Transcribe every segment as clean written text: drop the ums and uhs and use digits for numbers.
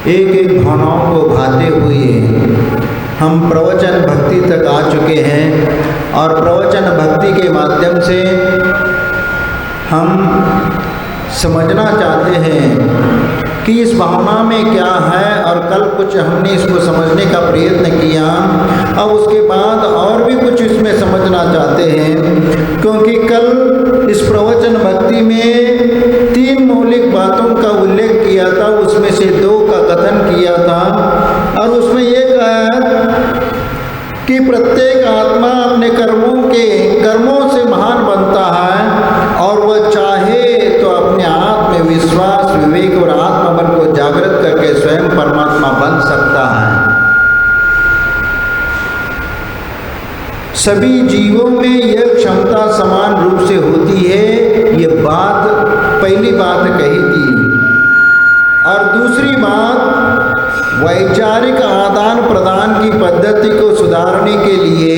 एक एक भावनाओं को भाते हुए हम प्रवचन भक्ति तक आ चुके हैं और प्रवचन भक्ति के माध्यम से हम समझना चाहते हैं कि इस भावना में क्या है। और कल कुछ हमने इसको समझने का प्रयत्न किया, अब उसके बाद और भी कुछ इसमें समझना चाहते हैं, क्योंकि कल इस प्रवचन भक्ति में 3 मौलिक बातों का उल्लेख किया था, उसमें से 2 का कथन किया था। और उसमें ये कहा कि प्रत्येक आत्मा अपने कर्मों से महान बनता है और वह चाहे तो अपने आत्मविश्वास, विवेक और आत्मबल को जागृत करके स्वयं परमात्मा बन सकता है। सभी जीवों में यह क्षमता समान रूप से होती है, ये बात पहली बात कही थी। और दूसरी बात, वैचारिक आदान प्रदान की पद्धति को सुधारने के लिए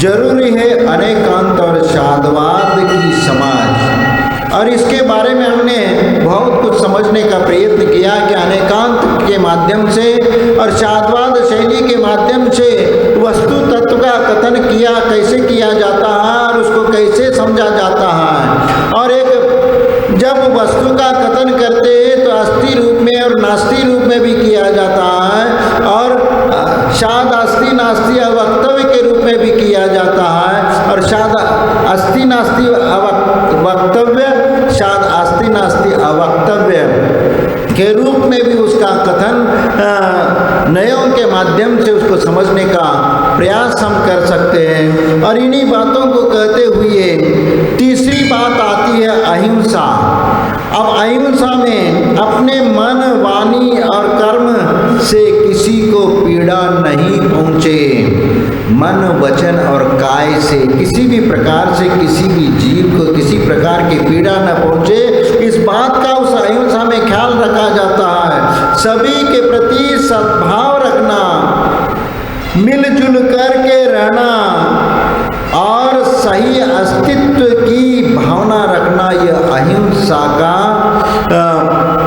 जरूरी है अनेकांत और शादवाद की समाज। और इसके बारे में हमने बहुत कुछ समझने का प्रयत्न किया कि अनेकांत के माध्यम से और शादवाद शैली के माध्यम से वस्तु तत्व का कथन किया, कैसे किया जाता है और उसको कैसे समझा जाता है। और एक जब वस्तु का कथन करते हैं तो अस्थि रूप में और नास्ति रूप में भी किया जाता है, और शाद अस्थि नास्ति अवक्तव्य के रूप में भी किया जाता है, और शाद अस्थि नास्ति वक्तव्य, शाद अस्थि नास्ति अवक्तव्य के रूप में भी उसका कथन नयों के माध्यम से उसको समझने का प्रयास हम कर सकते हैं। और इन्हीं बातों को कहते हुए तीसरी बात आती है अहिंसा। अब अहिंसा में अपने मन, वाणी और कर्म से किसी को पीड़ा नहीं पहुँचे। मन, वचन और काय से किसी भी प्रकार से किसी भी जीव को किसी प्रकार की पीड़ा न पहुँचे, इस बात का उस अहिंसा में ख्याल रखा जाता है। सभी के प्रति सद्भाव रखना, मिलजुल करके रहना और सही अस्तित्व की भावना रखना, यह अहिंसा का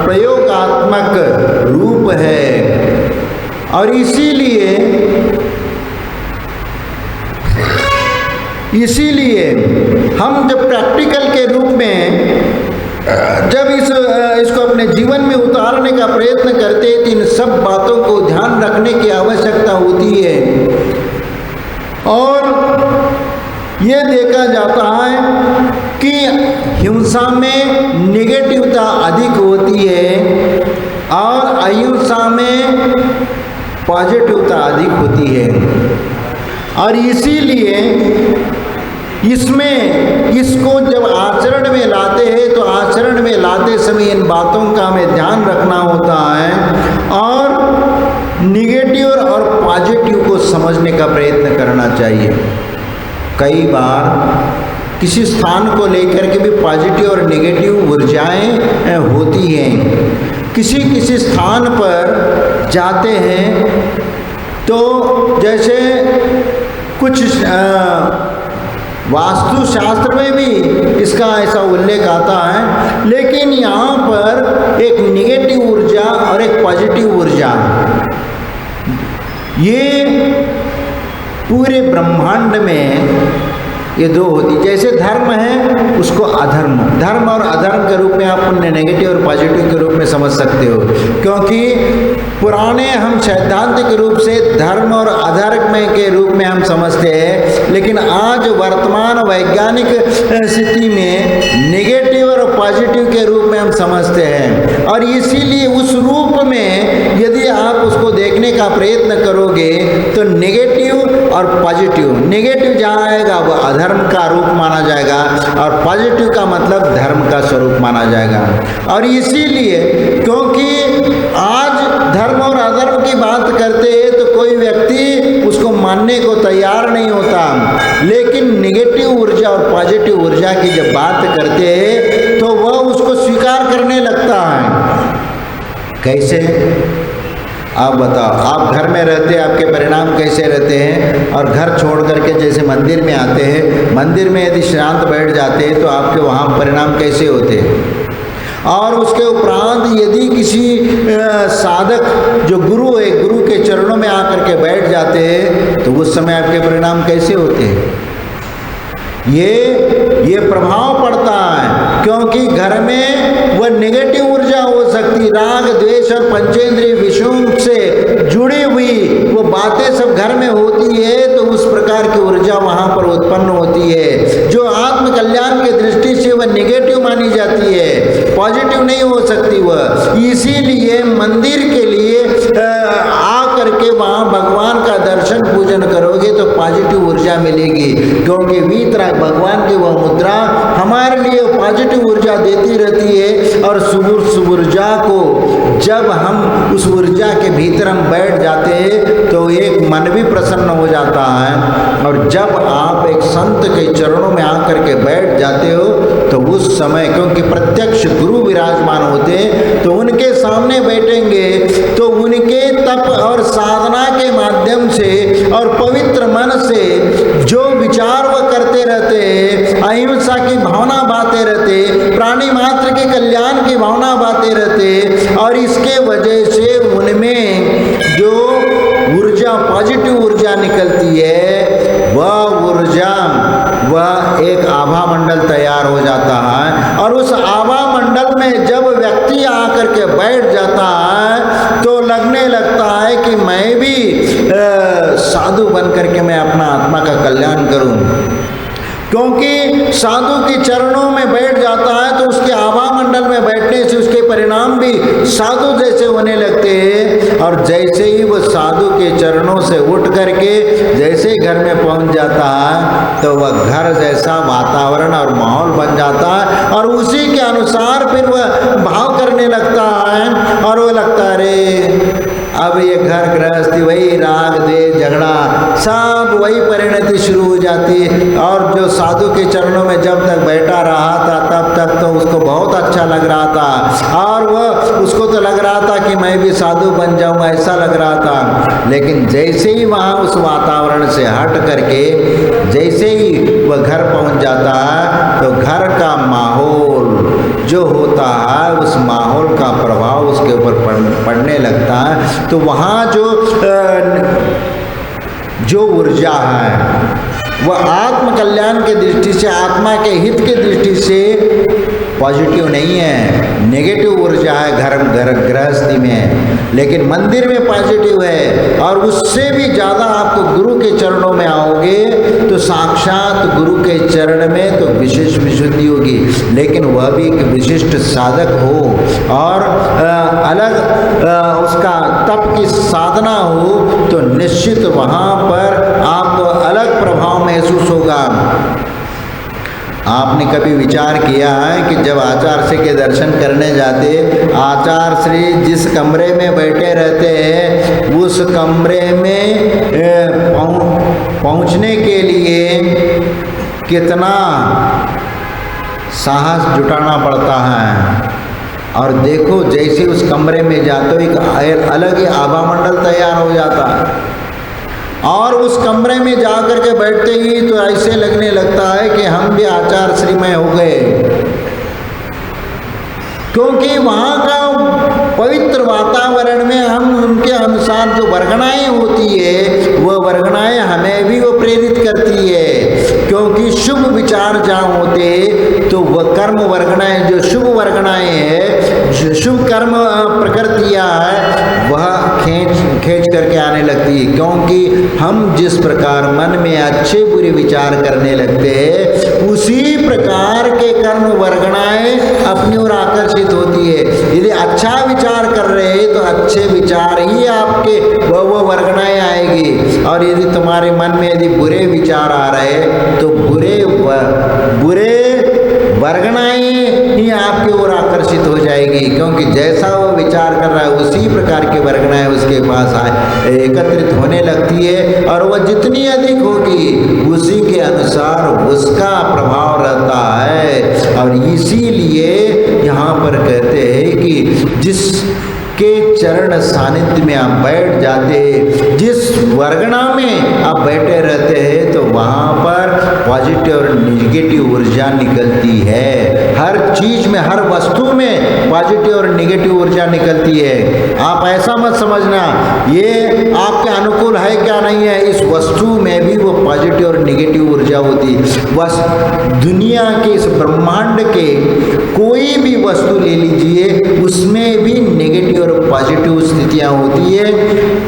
प्रयोगात्मक रूप है। और इसीलिए हम जब प्रैक्टिकल के रूप में जब इसको अपने जीवन में उतारने का प्रयत्न करते हैं तो इन सब बातों को ध्यान रखने की आवश्यकता होती है। और ये देखा जाता है कि हिंसा में नेगेटिवता अधिक होती है और अहिंसा में पॉजिटिवता अधिक होती है। और इसीलिए इसको जब आचरण में लाते हैं तो आचरण में लाते समय इन बातों का हमें ध्यान रखना होता है और निगेटिव और पॉजिटिव को समझने का प्रयत्न करना चाहिए। कई बार किसी स्थान को लेकर के भी पॉजिटिव और नेगेटिव ऊर्जाएं होती हैं। किसी स्थान पर जाते हैं तो जैसे कुछ वास्तुशास्त्र में भी इसका ऐसा उल्लेख आता है, लेकिन यहाँ पर एक नेगेटिव ऊर्जा और एक पॉजिटिव ऊर्जा, ये पूरे ब्रह्मांड में ये 2 होती। जैसे धर्म है उसको अधर्म, धर्म और अधर्म के रूप में आप उन्हें नेगेटिव और पॉजिटिव के रूप में समझ सकते हो, क्योंकि पुराने हम सैद्धांतिक रूप से धर्म और अधर्म के रूप में हम समझते हैं, लेकिन आज वर्तमान वैज्ञानिक स्थिति में नेगेटिव और पॉजिटिव के रूप में हम समझते हैं। और इसीलिए उस रूप में यदि आप उसको देखने का प्रयत्न करोगे तो नेगेटिव और पॉजिटिव, नेगेटिव जहाँ आएगा वो अधर्म का रूप माना जाएगा और पॉजिटिव का मतलब धर्म का स्वरूप माना जाएगा। और इसीलिए क्योंकि आज धर्म और अधर्म की बात करते हैं तो कोई व्यक्ति उसको मानने को तैयार नहीं होता, लेकिन नेगेटिव ऊर्जा और पॉजिटिव ऊर्जा की जब बात करते हैं तो वह उसको स्वीकार करने लगता है। कैसे? आप बताओ, आप घर में रहते हैं, आपके परिणाम कैसे रहते हैं? और घर छोड़ करके जैसे मंदिर में आते हैं, मंदिर में यदि शांत बैठ जाते हैं तो आपके वहाँ परिणाम कैसे होते हैं? और उसके उपरांत यदि किसी साधक जो गुरु है, गुरु के चरणों में आकर के बैठ जाते हैं तो उस समय आपके परिणाम कैसे होते हैं? ये प्रभाव पड़ता है, क्योंकि घर में वह नेगेटिव ऊर्जा हो सकती, राग द्वेष और पंचेंद्रिय विषयों से जुड़ी हुई वो बातें सब घर में होती है, तो उस प्रकार की ऊर्जा वहां पर उत्पन्न होती है जो आत्म कल्याण की दृष्टि से वह नेगेटिव मानी जाती है, पॉजिटिव नहीं हो सकती वह। इसीलिए मंदिर के लिए आकर के वहां भगवान का दर्शन पूजन करोगे तो पॉजिटिव ऊर्जा मिलेगी, क्योंकि वीतराग भगवान की वह मुद्रा हमारे लिए पॉजिटिव ऊर्जा देती रहती है। और सुबह ऊर्जा को जब हम उस ऊर्जा के भीतर हम बैठ जाते हैं तो एक मन भी प्रसन्न हो जाता है। और जब आप एक संत के चरणों में आकर के बैठ जाते हो तो उस समय, क्योंकि प्रत्यक्ष गुरु विराजमान होते हैं, तो उनके सामने बैठेंगे तो उनके तप और साधना के माध्यम से और पवित्र मन से जो विचार वह करते रहते, अहिंसा की भावना बातें रहते, प्राणी मात्र के कल्याण की भावना बातें रहते, और इसके वजह से उनमें जो ऊर्जा, पॉजिटिव ऊर्जा निकलती है, वह एक आभा मंडल तैयार हो जाता है। और उस आभा मंडल में जब व्यक्ति आकर के बैठ जाता है तो लगने लगता है कि मैं भी साधु बन करके मैं अपना आत्मा का कल्याण करूं, क्योंकि साधु के चरणों में बैठ जाता है तो उसके आभा मंडल में बैठने से उसके परिणाम भी साधु जैसे होने लगते हैं। और जैसे ही वो साधु के चरणों से उठ करके जैसे घर में पहुंच जाता है तो वह घर जैसा वातावरण और माहौल बन जाता है, और उसी के अनुसार फिर वह भाव करने लगता है। और वो लगता है अरे अब ये घर गृहस्थी, वही राग द्वेष झगड़ा, सब वही परिणति शुरू हो जाती है। और जो साधु के चरणों में जब तक बैठा रहा था तब तक तो उसको बहुत अच्छा लग रहा था, और वह उसको तो लग रहा था कि मैं भी साधु बन जाऊं, ऐसा लग रहा था। लेकिन जैसे ही वहाँ उस वातावरण से हट करके जैसे ही वह घर पहुँच जाता है तो घर का माहौल जो होता है उस माहौल का प्रभाव उसके ऊपर पड़ने लगता है। तो वहाँ जो ऊर्जा है वह आत्म कल्याण के दृष्टि से, आत्मा के हित के दृष्टि से पॉजिटिव नहीं है, नेगेटिव ऊर्जा है घर गृहस्थी में। लेकिन मंदिर में पॉजिटिव है, और उससे भी ज़्यादा आपको गुरु के चरणों में आओगे तो साक्षात गुरु के चरण में तो विशेष विशुद्धि होगी, लेकिन वह भी एक विशिष्ट साधक हो और अलग उसका तप की साधना हो तो निश्चित वहाँ पर आपको अलग प्रभाव महसूस होगा। आपने कभी विचार किया है कि जब आचार्य श्री के दर्शन करने जाते, आचार्य श्री जिस कमरे में बैठे रहते हैं उस कमरे में पहुंचने के लिए कितना साहस जुटाना पड़ता है। और देखो जैसे उस कमरे में जाते हो एक अलग ही आभा मंडल तैयार हो जाता है, और उस कमरे में जाकर के बैठते ही तो ऐसे लगने लगता है कि हम भी आचार्य श्रीमय हो गए, क्योंकि वहाँ का पवित्र वातावरण में हम उनके अनुसार जो वर्गणाएं होती है वह वर्गणाएं हमें भी वो प्रेरित करती है, क्योंकि शुभ विचार जहाँ होते तो वह कर्म वर्गणाएं, जो शुभ वर्गणाएं है, शुभ कर्म प्रकृतियाँ है, वह खींच करके आने लगती है। क्योंकि हम जिस प्रकार मन में अच्छे बुरे विचार करने लगते हैं उसी प्रकार के कर्म वर्गणाएं अपनी ओर आकर्षित होती है। यदि अच्छा विचार कर रहे हैं तो अच्छे विचार ही आपके वो वर्गणाएं आएगी, और यदि तुम्हारे मन में यदि बुरे विचार आ रहे तो बुरे वर्गणाएं ही आपकी ओर आकर्षित हो जाएगी, क्योंकि जैसा वो विचार कर रहा है उसी प्रकार की वर्गणाएं उसके पास एकत्रित होने लगती है, और वह जितनी अधिक होगी उसी के अनुसार उसका प्रभाव रहता है। और इसीलिए यहाँ पर कहते हैं कि जिस के चरण सानिध्य में आप बैठ जाते हैं, जिस वर्गणा में आप बैठे रहते हैं, तो वहाँ पर पॉजिटिव और निगेटिव ऊर्जा निकलती है। हर चीज में, हर वस्तु में पॉजिटिव और निगेटिव ऊर्जा निकलती है। आप ऐसा मत समझना ये आपके अनुकूल है क्या नहीं है, इस वस्तु में भी वो पॉजिटिव और निगेटिव ऊर्जा होती है। बस दुनिया के, इस ब्रह्मांड के कोई भी वस्तु ले लीजिए, उसमें भी नेगेटिव और पॉजिटिव स्थितियाँ होती है।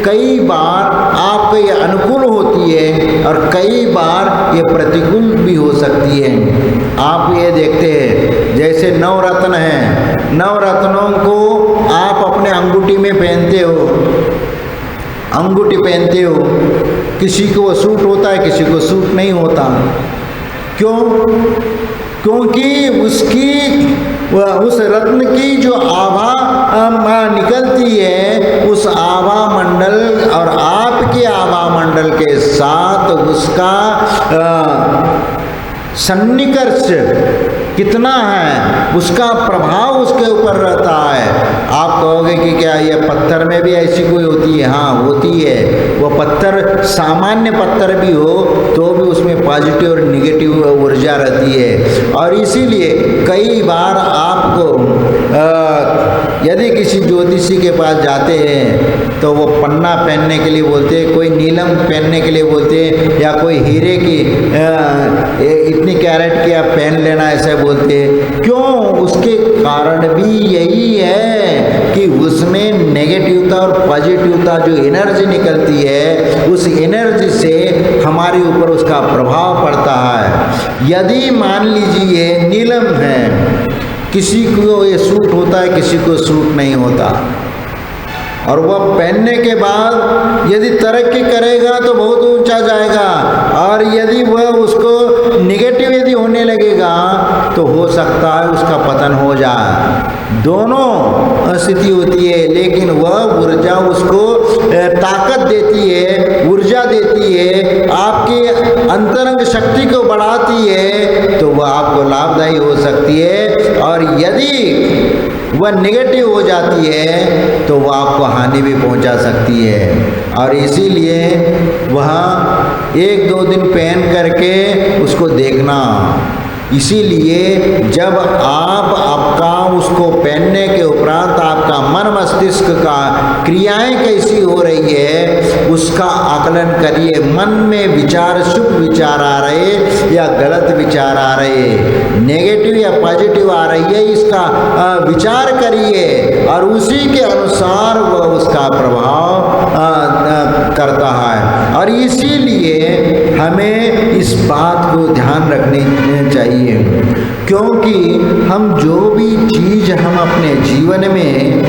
कई बार आपको ये अनुकूल होती है और कई बार ये प्रतिकूल भी हो सकती है। आप ये देखते हैं जैसे नवरत्न हैं, नवरत्नों को आप अपने अंगूठी में पहनते हो, अंगूठी पहनते हो, किसी को वो सूट होता है, किसी को सूट नहीं होता। क्यों? क्योंकि उस रत्न की जो आभा निकलती है, उस आभा मंडल और आपके आभा मंडल के साथ उसका सन्निकर्ष कितना है, उसका प्रभाव उसके ऊपर रहता है। आप कहोगे कि क्या ये पत्थर में भी ऐसी कोई होती है? हाँ, होती है। वो पत्थर सामान्य पत्थर भी हो तो भी उसमें पॉजिटिव और निगेटिव ऊर्जा रहती है। और इसीलिए कई बार आपको यदि किसी ज्योतिषी के पास जाते हैं तो वो पन्ना पहनने के लिए बोलते हैं, कोई नीलम पहनने के लिए बोलते हैं, या कोई हीरे की इतनी कैरेट की आप पहन लेना ऐसे बोलते हैं। क्यों? उसके कारण भी यही है कि उसमें नेगेटिवता और पॉजिटिवता जो एनर्जी निकलती है, उस एनर्जी से हमारे ऊपर उसका प्रभाव पड़ता है। यदि मान लीजिए नीलम है, किसी को ये सूट होता है, किसी को सूट नहीं होता, और वह पहनने के बाद यदि तरक्की करेगा तो बहुत ऊंचा जाएगा, और यदि वह उसको निगेटिव यदि होने लगेगा तो हो सकता है उसका पतन हो जाए। दोनों स्थिति होती है, लेकिन वह ऊर्जा उसको ताकत देती है, ऊर्जा देती है, आपकी अंतरंग शक्ति को बढ़ाती है, तो वह आपको लाभदायी हो सकती है। और यदि वह निगेटिव हो जाती है तो वह आपको हानि भी पहुंचा सकती है। और इसीलिए वह 1-2 दिन पहन करके उसको देखना। इसीलिए जब आपका उसको पहनने के उपरांत आपका मन मस्तिष्क का क्रियाएं कैसी हो रही है उसका आकलन करिए। मन में विचार शुभ विचार आ रहे या गलत विचार आ रहे, नेगेटिव या पॉजिटिव आ रही है, इसका विचार करिए और उसी के अनुसार वह उसका प्रभाव करता है। और इसीलिए हमें इस बात को ध्यान रखनी चाहिए, क्योंकि हम जो भी चीज़ हम अपने जीवन में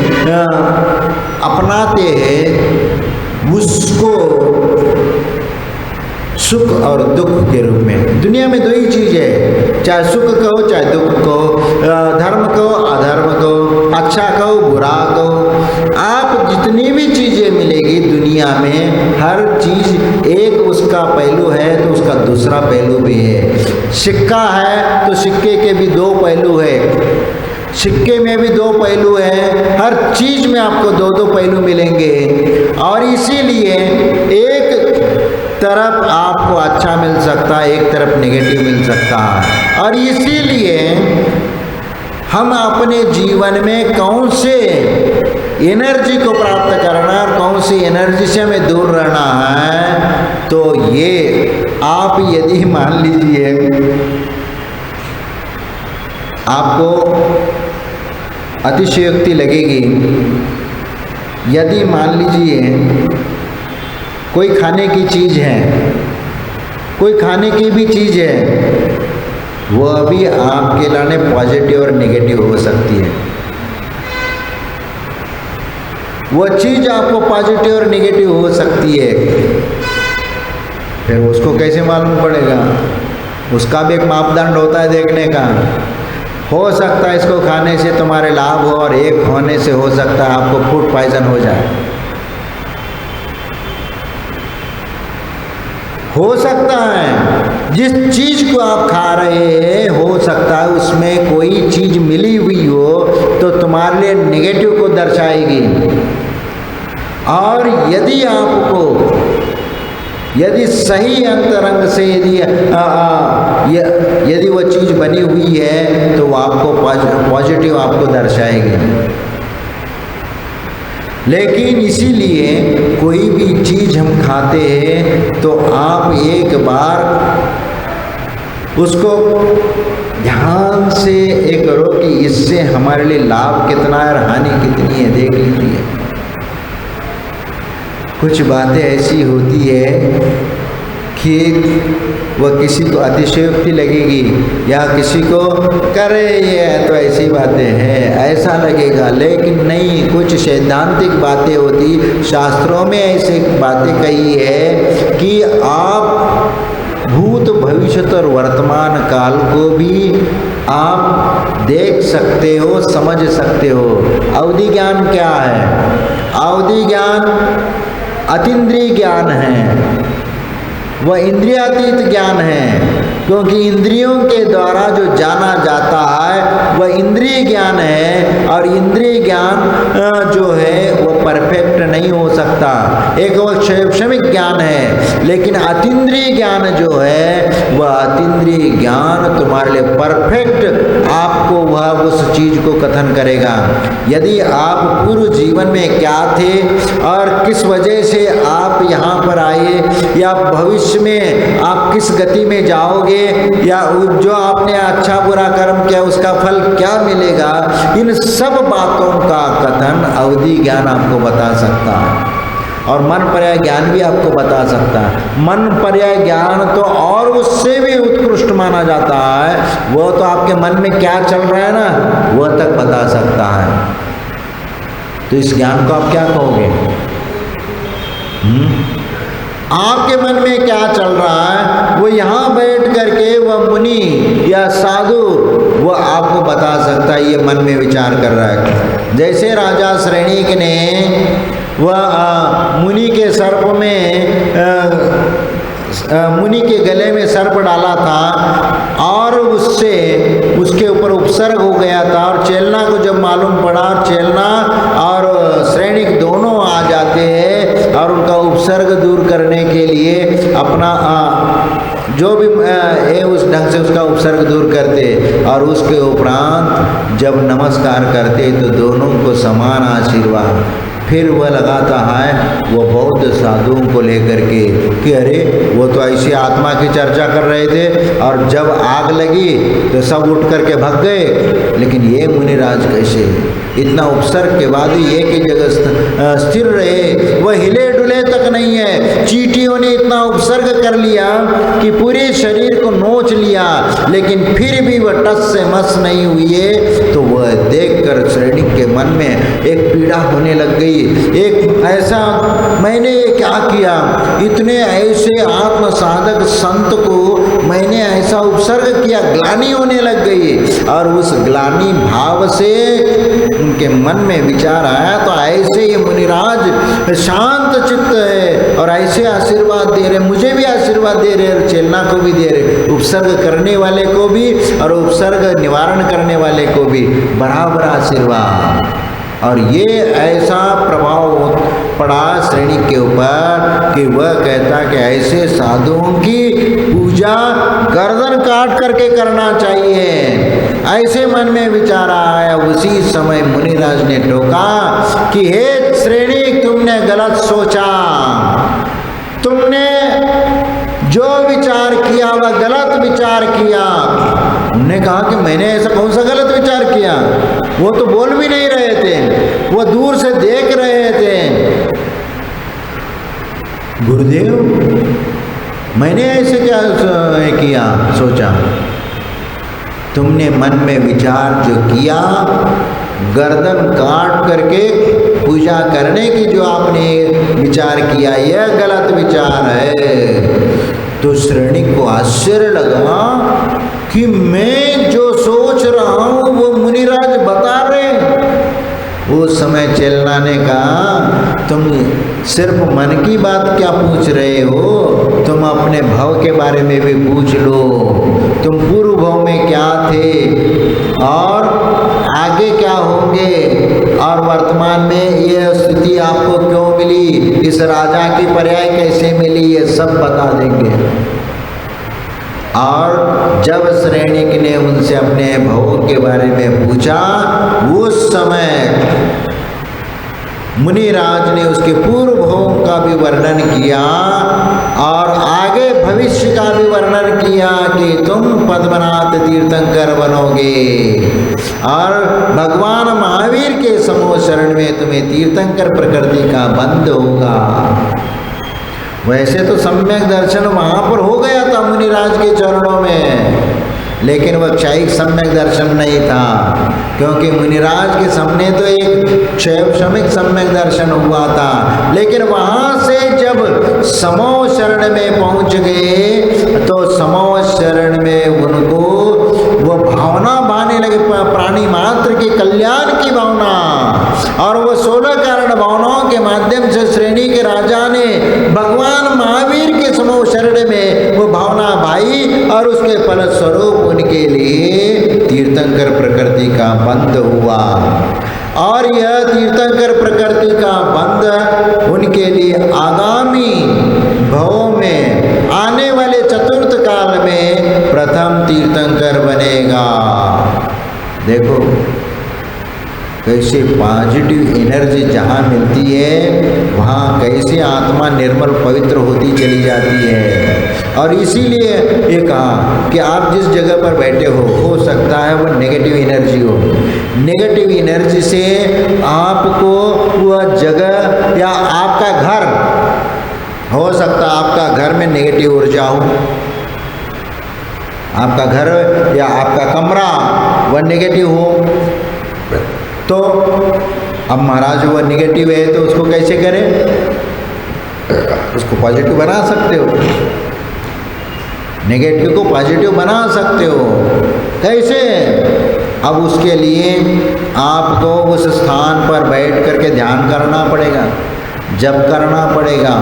अपनाते हैं उसको सुख और दुख के रूप में, दुनिया में 2 ही चीज़ है, चाहे सुख कहो चाहे दुख कहो, धर्म कहो अधर्म कहो, अच्छा कहो बुरा कहो। आप जितनी भी चीज़ें मिलेगी दुनिया में, हर चीज़ एक उसका पहलू है तो उसका दूसरा पहलू भी है। सिक्का है तो सिक्के के भी 2 पहलू है, सिक्के में भी 2 पहलू है, हर चीज़ में आपको 2-2 पहलू मिलेंगे। और इसीलिए एक तरफ आपको अच्छा मिल सकता है, एक तरफ नेगेटिव मिल सकता है। और इसीलिए हम अपने जीवन में कौन से एनर्जी को प्राप्त करना है और कौन सी एनर्जी से हमें दूर रहना है, तो ये आप यदि मान लीजिए आपको अतिशयोक्ति लगेगी, यदि मान लीजिए कोई खाने की चीज़ है, कोई खाने की भी चीज़ है, वह भी आपके लाने पॉजिटिव और नेगेटिव हो सकती है। वह चीज़ आपको पॉजिटिव और नेगेटिव हो सकती है, फिर उसको कैसे मालूम पड़ेगा? उसका भी एक मापदंड होता है देखने का। हो सकता है इसको खाने से तुम्हारे लाभ हो, और एक होने से हो सकता है आपको फूड पॉइजन हो जाए। हो सकता है जिस चीज़ को आप खा रहे हैं, हो सकता है उसमें कोई चीज़ मिली हुई हो तो तुम्हारे लिए नेगेटिव को दर्शाएगी। और यदि सही अंतरंग से यदि वो चीज़ बनी हुई है तो वो आपको पॉजिटिव आपको दर्शाएगी। लेकिन इसीलिए कोई भी चीज़ हम खाते हैं तो आप एक बार उसको ध्यान से एक करो कि इससे हमारे लिए लाभ कितना है और हानि कितनी है, देख लीजिए। कुछ बातें ऐसी होती है कि वह किसी को अतिशयोक्ति लगेगी या किसी को करे ये तो ऐसी बातें हैं ऐसा लगेगा, लेकिन नहीं, कुछ सैद्धांतिक बातें होती। शास्त्रों में ऐसी बातें कही है कि आप भूत भविष्य और वर्तमान काल को भी आप देख सकते हो, समझ सकते हो। अवधि ज्ञान क्या है? अवधि ज्ञान अतीन्द्रिय ज्ञान है, वह इंद्रियातीत ज्ञान है, क्योंकि इंद्रियों के द्वारा जो जाना जाता है वह इंद्रिय ज्ञान है, और इंद्रिय ज्ञान जो है वो परफेक्ट नहीं हो सकता, एक वो क्षणिक ज्ञान है। लेकिन अतीन्द्रिय ज्ञान जो है वह अतीन्द्रिय ज्ञान तुम्हारे लिए परफेक्ट आपको वह उस चीज को कथन करेगा। यदि आप पूर्व जीवन में क्या थे और किस वजह से आप यहाँ पर आए, या भविष्य में आप किस गति में जाओगे, या जो आपने अच्छा बुरा कर्म किया उसका फल क्या मिलेगा, इन सब बातों का कथन अवधि ज्ञान आपको बता सकता है। और मन पर्याय ज्ञान भी आपको बता सकता है। मन पर्याय ज्ञान तो और उससे भी उत्कृष्ट माना जाता है, वो तो आपके मन में क्या चल रहा है ना वह तक बता सकता है। तो इस ज्ञान को आप क्या कहोगे? आपके मन में क्या चल रहा है वो यहाँ बैठ करके वह मुनि या साधु वो आपको बता सकता है, ये मन में विचार कर रहा है। जैसे राजा श्रेणिक ने वह मुनि के सर्प में मुनि के गले में सर्प डाला था और उससे उसके ऊपर उपसर्ग हो गया था, और चेलना को जब मालूम पड़ा, चेलना और श्रेणिक दोनों आ जाते हैं और उनका उपसर्ग दूर करने के लिए अपना जो भी उस ढंग से उसका उपसर्ग दूर करते, और उसके उपरांत जब नमस्कार करते तो दोनों को समान आशीर्वाद। फिर वह लगाता है वो बौद्ध साधुओं को लेकर के कि अरे वो तो ऐसी आत्मा की चर्चा कर रहे थे और जब आग लगी तो सब उठ करके भाग गए, लेकिन ये मुनिराज कैसे इतना उपसर्ग के बाद ही एक ही जगह स्थिर रहे, वह हिले डुले तक नहीं है। चींटियों ने इतना उपसर्ग कर लिया कि पूरे शरीर को नोच लिया, लेकिन फिर भी वह टस से मस नहीं हुई है। तो वह देखकर श्रेणिक के मन में एक पीड़ा होने लग गई, एक ऐसा मैंने ये क्या किया, इतने ऐसे आत्म साधक संत को मैंने ऐसा उपसर्ग किया, ग्लानि होने लग गई। और उस ग्लानि भाव से उनके मन में विचार आया, तो ऐसे ये मुनिराज शांत चित्त है और ऐसे आशीर्वाद दे रहे, मुझे भी आशीर्वाद दे रहे और चेलना को भी दे रहे, उपसर्ग करने वाले को भी और उपसर्ग निवारण करने वाले को भी बराबर आशीर्वाद। और ये ऐसा प्रभाव पड़ा श्रेणिक के ऊपर कि वह कहता कि ऐसे साधुओं की पूजा गर्दन काट करके करना चाहिए। ऐसे मन में विचार आया। उसी समय मुनिराज ने टोका कि हे श्रेणिक, तुमने गलत सोचा, तुमने जो विचार किया वह गलत विचार किया। उन्होंने कहा कि मैंने ऐसा कौन सा गलत विचार किया, वो तो बोल भी नहीं रहे थे, वो दूर से देख रहे थे। गुरुदेव, मैंने ऐसे क्या किया, सोचा? तुमने मन में विचार जो किया, गर्दन काट करके पूजा करने की जो आपने वो किया, यह गलत विचार है। तो श्रेणिक को आश्चर्य लगा कि मैं जो सोच रहा हूँ वो मुनिराज बता रहे। उस समय चेलना ने कहा, तुम सिर्फ मन की बात क्या पूछ रहे हो, तुम अपने भव के बारे में भी पूछ लो। तुम पूर्व भव में क्या थे और आगे क्या होंगे, और वर्तमान में यह स्थिति आपको क्यों मिली, इस राजा की पर्याय कैसे मिली, ये सब बता देंगे। और जब श्रेणिक ने उनसे अपने भोग के बारे में पूछा, उस समय मुनिराज ने उसके पूर्व भोग का भी वर्णन किया और आगे भविष्य का भी वर्णन किया कि तुम पद्मनाथ तीर्थंकर बनोगे और भगवान महावीर के समूह शरण में तुम्हें तीर्थंकर प्रकृति का बंध होगा। वैसे तो सम्यक दर्शन वहां पर हो गया था मुनिराज के चरणों में, लेकिन वह क्षयिक सम्यक दर्शन नहीं था, क्योंकि मुनिराज के सामने तो एक क्षयिक सम्यक दर्शन हुआ था। लेकिन वहां से जब समूह शरण में पहुंच गए तो समूह शरण में उनको वो भावना बहाने लगे, प्राणी मात्र के कल्याण की भावना, और वो 16 कारण भावनाओं के माध्यम से श्रेणी के राजा ने भगवान महावीर के समूह शरण में वो भावना भाई, और उसके फलस्वरूप उनके लिए तीर्थंकर प्रकृति का बंध हुआ। और यह तीर्थंकर प्रकृति का बंध उनके लिए आगामी भव में आने वाले चतुर्थ काल में प्रथम तीर्थंकर बनेगा। देखो कैसे पॉजिटिव एनर्जी जहाँ मिलती है वहाँ कैसे आत्मा निर्मल पवित्र होती चली जाती है। और इसीलिए ये कहा कि आप जिस जगह पर बैठे हो सकता है वो नेगेटिव एनर्जी हो, नेगेटिव एनर्जी से आपको वह जगह या आपका घर हो सकता है, आपका घर में नेगेटिव ऊर्जा हो, आपका घर या आपका कमरा वह नेगेटिव हो, तो अब महाराज वो नेगेटिव है तो उसको कैसे करें, उसको पॉजिटिव बना सकते हो, नेगेटिव को पॉजिटिव बना सकते हो। कैसे? अब उसके लिए आपको उस स्थान पर बैठ करके ध्यान करना पड़ेगा, जप करना पड़ेगा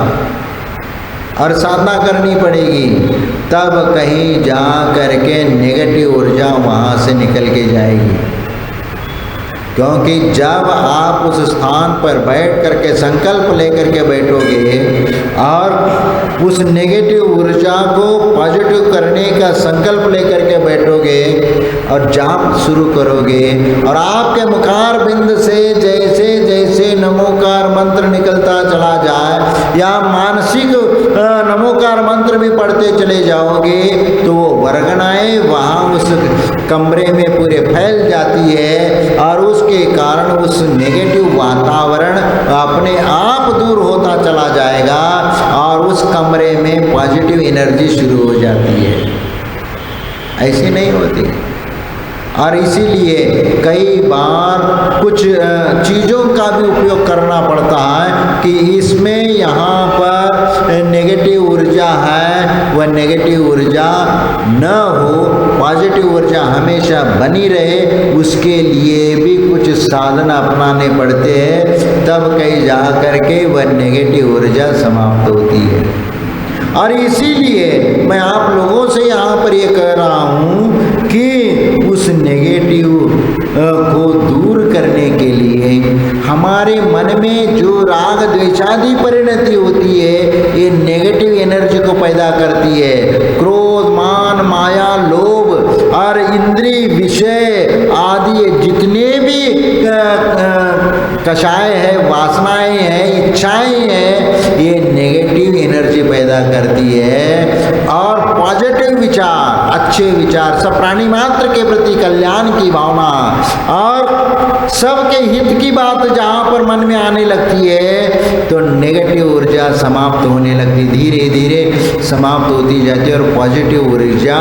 और साधना करनी पड़ेगी, तब कहीं जा करके नेगेटिव ऊर्जा वहाँ से निकल के जाएगी। क्योंकि जब आप उस स्थान पर बैठ करके संकल्प लेकर के बैठोगे और उस नेगेटिव ऊर्जा को पॉजिटिव करने का संकल्प लेकर के बैठोगे और जाप शुरू करोगे, और आपके मुखार बिंद से जैसे जैसे नमोकार मंत्र निकलता चला जाए या मानसिक नमोकार मंत्र भी पढ़ते चले जाओगे, तो वो वर्गणाएं वहाँ उस कमरे में पूरे फैल जाती है और उसके कारण उस नेगेटिव वातावरण अपने आप दूर होता चला जाएगा और उस कमरे में पॉजिटिव एनर्जी शुरू हो जाती है। ऐसी नहीं होती। और इसीलिए कई बार कुछ चीज़ों का भी उपयोग करना पड़ता है कि इसमें यहाँ पर नेगेटिव ऊर्जा है, वह नेगेटिव ऊर्जा न हो, पॉजिटिव ऊर्जा हमेशा बनी रहे, उसके लिए भी कुछ साधन अपनाने पड़ते हैं, तब कहीं जा करके वह नेगेटिव ऊर्जा समाप्त होती है। और इसीलिए मैं आप लोगों से यहाँ पर ये कह रहा हूँ कि उस नेगेटिव को दूर करने के लिए हमारे मन में जो राग द्वेषादि परिणति होती है, ये नेगेटिव एनर्जी को पैदा करती है। क्रोध, मान, माया, लोभ और इंद्रिय विषय आदि जितने भी कषाय है, वासनाएं हैं, इच्छाएं हैं, ये नेगेटिव एनर्जी पैदा करती है। और पॉजिटिव विचार, अच्छे विचार, सब प्राणी मात्र के प्रति कल्याण की भावना और सबके हित की बात जहाँ पर मन में आने लगती है, तो नेगेटिव ऊर्जा समाप्त होने लगती, धीरे धीरे समाप्त होती जाती है और पॉजिटिव ऊर्जा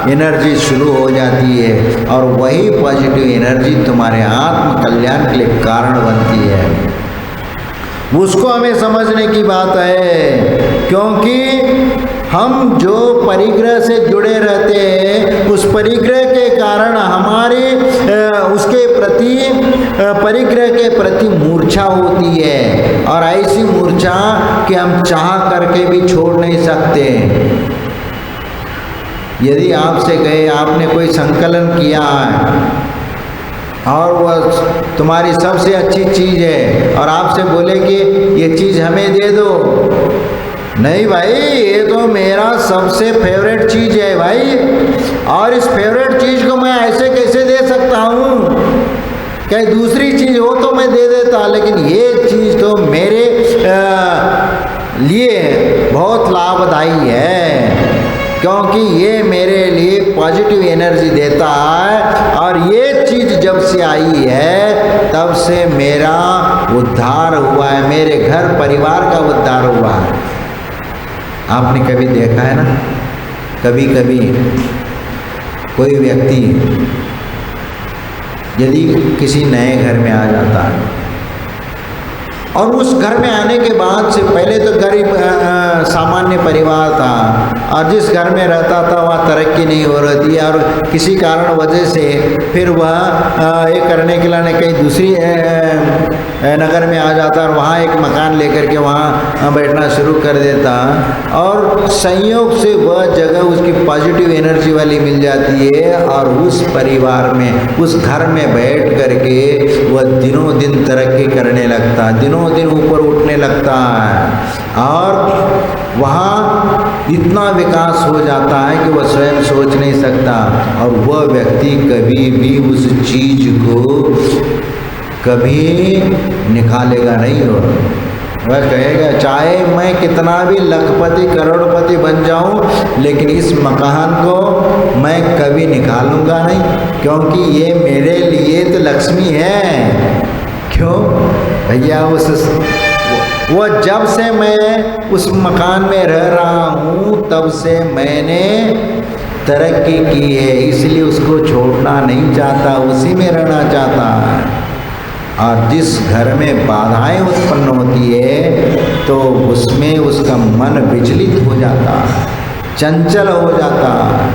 एनर्जी शुरू हो जाती है। और वही पॉजिटिव एनर्जी तुम्हारे आत्म कल्याण के लिए कारण बनती है। उसको हमें समझने की बात है, क्योंकि हम जो परिग्रह से जुड़े रहते हैं, उस परिग्रह के कारण हमारे उसके प्रति, परिग्रह के प्रति मूर्छा होती है, और ऐसी मूर्छा कि हम चाह करके भी छोड़ नहीं सकते। यदि आपसे कहे आपने कोई संकलन किया है, और वह तुम्हारी सबसे अच्छी चीज़ है और आपसे बोले कि ये चीज़ हमें दे दो, नहीं भाई ये तो मेरा सबसे फेवरेट चीज़ है भाई, और इस फेवरेट चीज़ को मैं ऐसे कैसे दे सकता हूँ, कहीं दूसरी चीज़ हो तो मैं दे देता, लेकिन ये चीज़ तो मेरे लिए बहुत लाभदायी है, क्योंकि ये मेरे लिए पॉजिटिव एनर्जी देता है, और ये चीज़ जब से आई है तब से मेरा उद्धार हुआ है, मेरे घर परिवार का उद्धार हुआ है। आपने कभी देखा है ना, कभी कभी कोई व्यक्ति यदि किसी नए घर में आ जाता है और उस घर में आने के बाद से पहले तो गरीब सामान्य परिवार था और जिस घर में रहता था वहाँ तरक्की नहीं हो रही थी, और किसी कारण वजह से फिर वह ये करने के लिए कहीं दूसरी नगर में आ जाता और वहाँ एक मकान लेकर के वहाँ बैठना शुरू कर देता, और संयोग से वह जगह उसकी पॉजिटिव एनर्जी वाली मिल जाती है और उस परिवार में उस घर में बैठ करके वह दिनों दिन तरक्की करने लगता, दिनों दिन ऊपर उठने लगता है, और वहाँ इतना विकास हो जाता है कि वह स्वयं सोच नहीं सकता, और वह व्यक्ति कभी भी उस चीज़ को कभी निकालेगा नहीं, हो वह कहेगा चाहे मैं कितना भी लखपति करोड़पति बन जाऊं, लेकिन इस मकान को मैं कभी निकालूंगा नहीं, क्योंकि ये मेरे लिए तो लक्ष्मी है। क्यों भैया, वो जब से मैं उस मकान में रह रहा हूँ तब से मैंने तरक्की की है, इसलिए उसको छोड़ना नहीं चाहता, उसी में रहना चाहता है। और जिस घर में बाधाएं उत्पन्न होती है तो उसमें उसका मन विचलित हो जाता है, चंचल हो जाता है,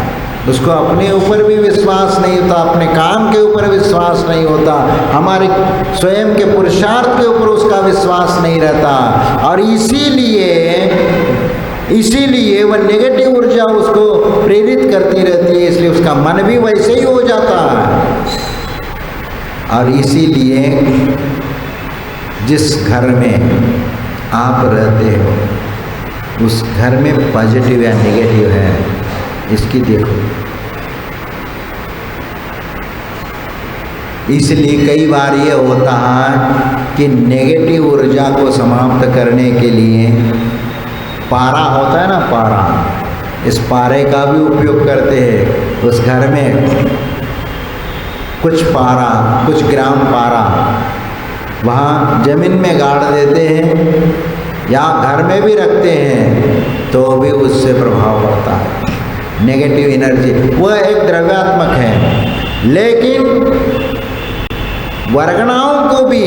उसको अपने ऊपर भी विश्वास नहीं होता, अपने काम के ऊपर विश्वास नहीं होता, हमारे स्वयं के पुरुषार्थ के ऊपर उसका विश्वास नहीं रहता, और इसीलिए वह नेगेटिव ऊर्जा उसको प्रेरित करती रहती है, इसलिए उसका मन भी वैसे ही हो जाता है। और इसीलिए जिस घर में आप रहते हो उस घर में पॉजिटिव या नेगेटिव है, इसकी देखो। इसलिए कई बार ये होता है कि नेगेटिव ऊर्जा को समाप्त करने के लिए पारा होता है ना, पारा, इस पारे का भी उपयोग करते हैं। उस घर में कुछ पारा, कुछ ग्राम पारा वहाँ जमीन में गाड़ देते हैं या घर में भी रखते हैं तो भी उससे प्रभाव पड़ता है, नेगेटिव एनर्जी। वह एक द्रव्यात्मक है, लेकिन वर्गणाओं को भी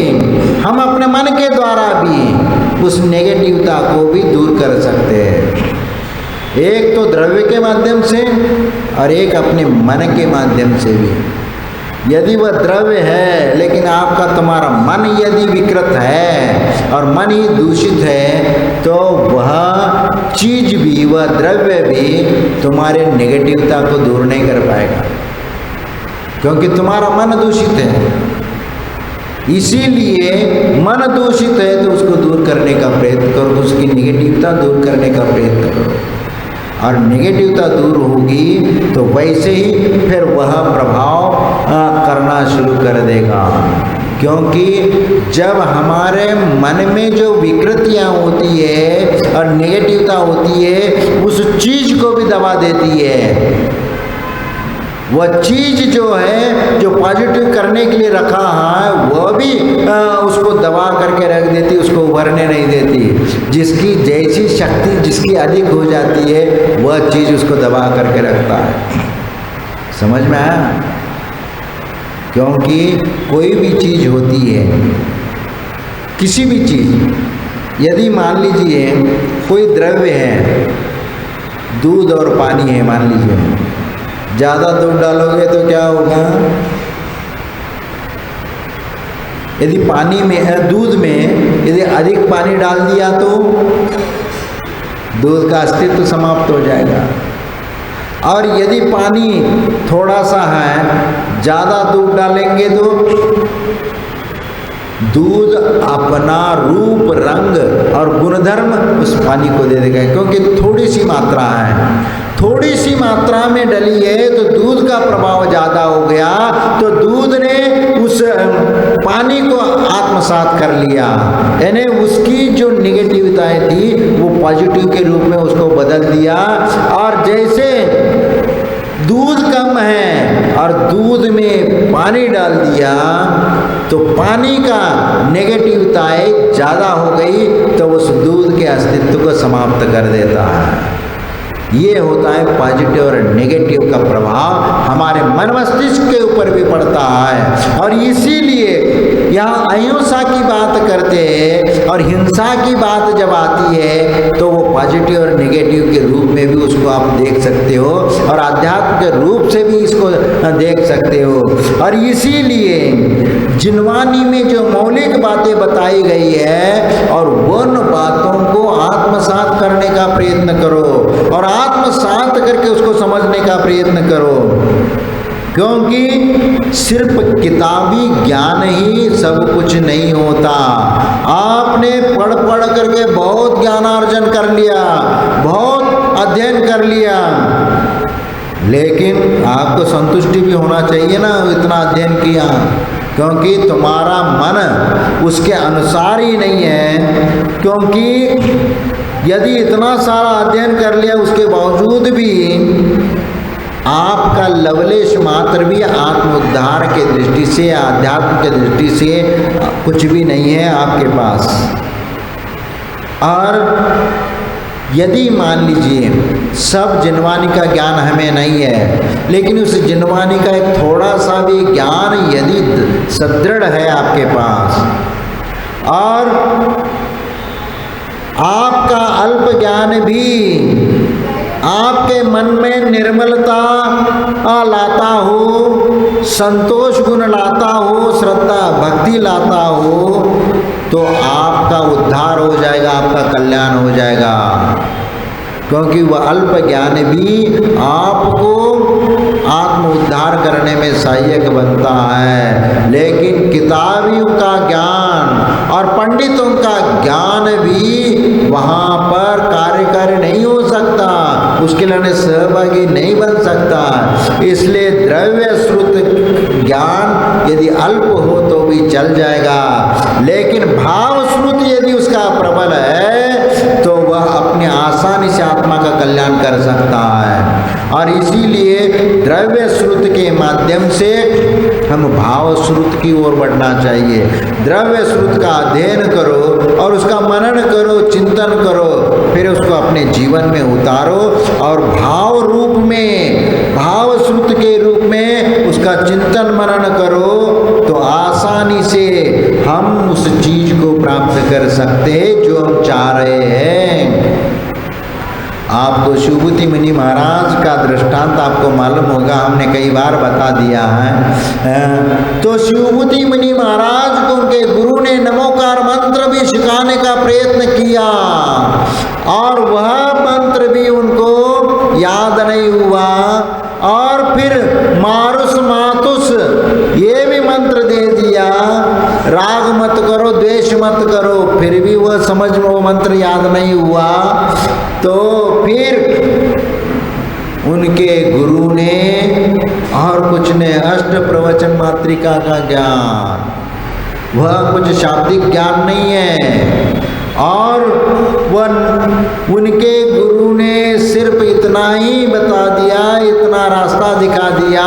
हम अपने मन के द्वारा भी उस नेगेटिवता को भी दूर कर सकते हैं, एक तो द्रव्य के माध्यम से और एक अपने मन के माध्यम से भी। यदि वह द्रव्य है लेकिन आपका तुम्हारा मन यदि विकृत है और मन ही दूषित है तो वह चीज भी, वह द्रव्य भी तुम्हारे नेगेटिवता को दूर नहीं कर पाएगा, क्योंकि तुम्हारा मन दूषित है। इसीलिए मन दूषित है तो उसको दूर करने का प्रयत्न करो, उसकी नेगेटिवता दूर करने का प्रयत्न करो, और नेगेटिवता दूर होगी तो वैसे ही फिर वह प्रभाव करना शुरू कर देगा। क्योंकि जब हमारे मन में जो विकृतियाँ होती है और नेगेटिवता होती है उस चीज़ को भी दबा देती है। वह चीज़ जो है जो पॉजिटिव करने के लिए रखा है वह भी उसको दबा करके रख देती, उसको उभरने नहीं देती। जिसकी जैसी शक्ति जिसकी अधिक हो जाती है वह चीज़ उसको दबा करके रखता है। समझ में आया? क्योंकि कोई भी चीज़ होती है, किसी भी चीज़, यदि मान लीजिए कोई द्रव्य है, दूध और पानी है मान लीजिए, ज़्यादा दूध डालोगे तो क्या होगा? यदि पानी में, दूध में यदि अधिक पानी डाल दिया तो दूध का अस्तित्व समाप्त हो जाएगा। और यदि पानी थोड़ा सा है, ज़्यादा दूध डालेंगे तो दूध अपना रूप, रंग और गुणधर्म उस पानी को दे देगा, क्योंकि थोड़ी सी मात्रा है, थोड़ी सी मात्रा में डली है तो दूध का प्रभाव ज़्यादा हो गया, तो दूध ने उस पानी को आत्मसात कर लिया, यानी उसकी जो निगेटिविताएं थी वो पॉजिटिव के रूप में उसको बदल दिया। और जैसे दूध कम है और दूध में पानी डाल दिया तो पानी का नेगेटिवताएं ज़्यादा हो गई, तो उस दूध के अस्तित्व को समाप्त कर देता है। ये होता है पॉजिटिव और नेगेटिव का प्रभाव हमारे मन मस्तिष्क के ऊपर भी पड़ता है। और इसीलिए यहाँ अहिंसा की बात करते हैं और हिंसा की बात जब आती है तो वो पॉजिटिव और नेगेटिव के रूप में भी उसको आप देख सकते हो और आध्यात्म के रूप से भी इसको देख सकते हो। और इसीलिए जिनवानी में जो मौलिक बातें बताई गई है और उन बातों को आत्मसात करने का प्रयत्न करो और आत्मसात करके उसको समझने का प्रयत्न करो, क्योंकि सिर्फ किताबी ज्ञान ही सब कुछ नहीं होता। आपने पढ़ पढ़ करके बहुत ज्ञानार्जन कर लिया, बहुत अध्ययन कर लिया, लेकिन आपको संतुष्टि भी होना चाहिए ना, इतना अध्ययन किया, क्योंकि तुम्हारा मन उसके अनुसार ही नहीं है। क्योंकि यदि इतना सारा अध्ययन कर लिया उसके बावजूद भी आपका लवलेश मात्र भी आत्म उद्धार के दृष्टि से, आध्यात्म के दृष्टि से कुछ भी नहीं है आपके पास। और यदि मान लीजिए सब जिनवानी का ज्ञान हमें नहीं है, लेकिन उस जिनवानी का एक थोड़ा सा भी ज्ञान यदि सुदृढ़ है आपके पास और आपका अल्प ज्ञान भी आपके मन में निर्मलता लाता हो, संतोष गुण लाता हो, श्रद्धा भक्ति लाता हो, तो आपका उद्धार हो जाएगा, आपका कल्याण हो जाएगा। क्योंकि वह अल्प ज्ञान भी आपको आत्म उद्धार करने में सहायक बनता है। लेकिन किताबियों का ज्ञान और पंडितों का ज्ञान भी वहाँ पर कार्यकारी नहीं हो सकता, उसके लिए सहभागी नहीं बन सकता। इसलिए द्रव्य श्रुत ज्ञान यदि अल्प हो तो भी चल जाएगा, लेकिन भाव श्रुत यदि उसका प्रबल है तो वह अपने आसानी से आत्मा का कल्याण कर सकता है। और इसीलिए द्रव्य श्रुत के माध्यम से हम भाव श्रुत की ओर बढ़ना चाहिए। द्रव्य श्रुत का अध्ययन करो और उसका मनन करो, चिंतन करो, फिर उसको अपने जीवन में उतारो और भाव रूप में, भाव श्रुत के रूप में उसका चिंतन मनन करो, तो आसानी से हम उस चीज को प्राप्त कर सकते हैं जो हम चाह रहे हैं। आपको शिवभूति मुनि महाराज का दृष्टांत आपको मालूम होगा, हमने कई बार बता दिया है। तो शिवभूति मुनि महाराज को उनके गुरु ने नमोकार मंत्र भी सिखाने का प्रयत्न किया और वह मंत्र भी उनको याद नहीं हुआ। और फिर मारुस मातुस ये भी मंत्र दे दिया, राग मत करो, द्वेष मत करो, फिर भी वह समझ में वो मंत्र याद नहीं हुआ। तो फिर उनके गुरु ने और कुछ ने अष्ट प्रवचन मात्रिका का ज्ञान, वह कुछ शाब्दिक ज्ञान नहीं है, और वह उनके गुरु ने सिर्फ इतना ही बता दिया, इतना रास्ता दिखा दिया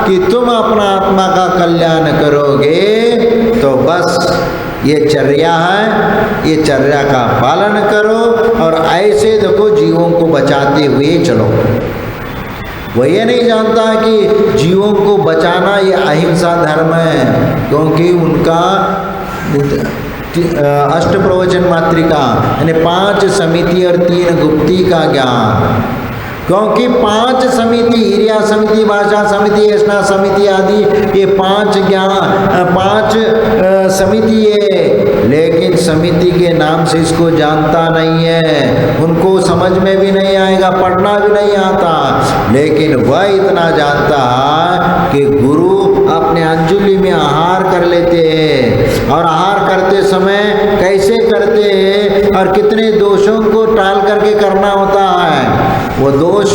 कि तुम अपना आत्मा का कल्याण करोगे तो बस ये चर्या है, ये चर्या का पालन करो और ऐसे देखो जीवों को बचाते हुए चलो। वह ये नहीं जानता कि जीवों को बचाना ये अहिंसा धर्म है, क्योंकि उनका अष्ट प्रवचन मात्रिका यानी 5 समिति और 3 गुप्ती का ज्ञान, क्योंकि 5 समिति, हिरिया समिति, भाषा समिति, ऐसा समिति आदि, ये 5 ज्ञान 5 समिति है, लेकिन समिति के नाम से इसको जानता नहीं है, उनको समझ में भी नहीं आएगा, पढ़ना भी नहीं आता, लेकिन वह इतना जानता कि गुरु समय कैसे करते हैं और कितने दोषों को टाल करके करना होता है। वो दोष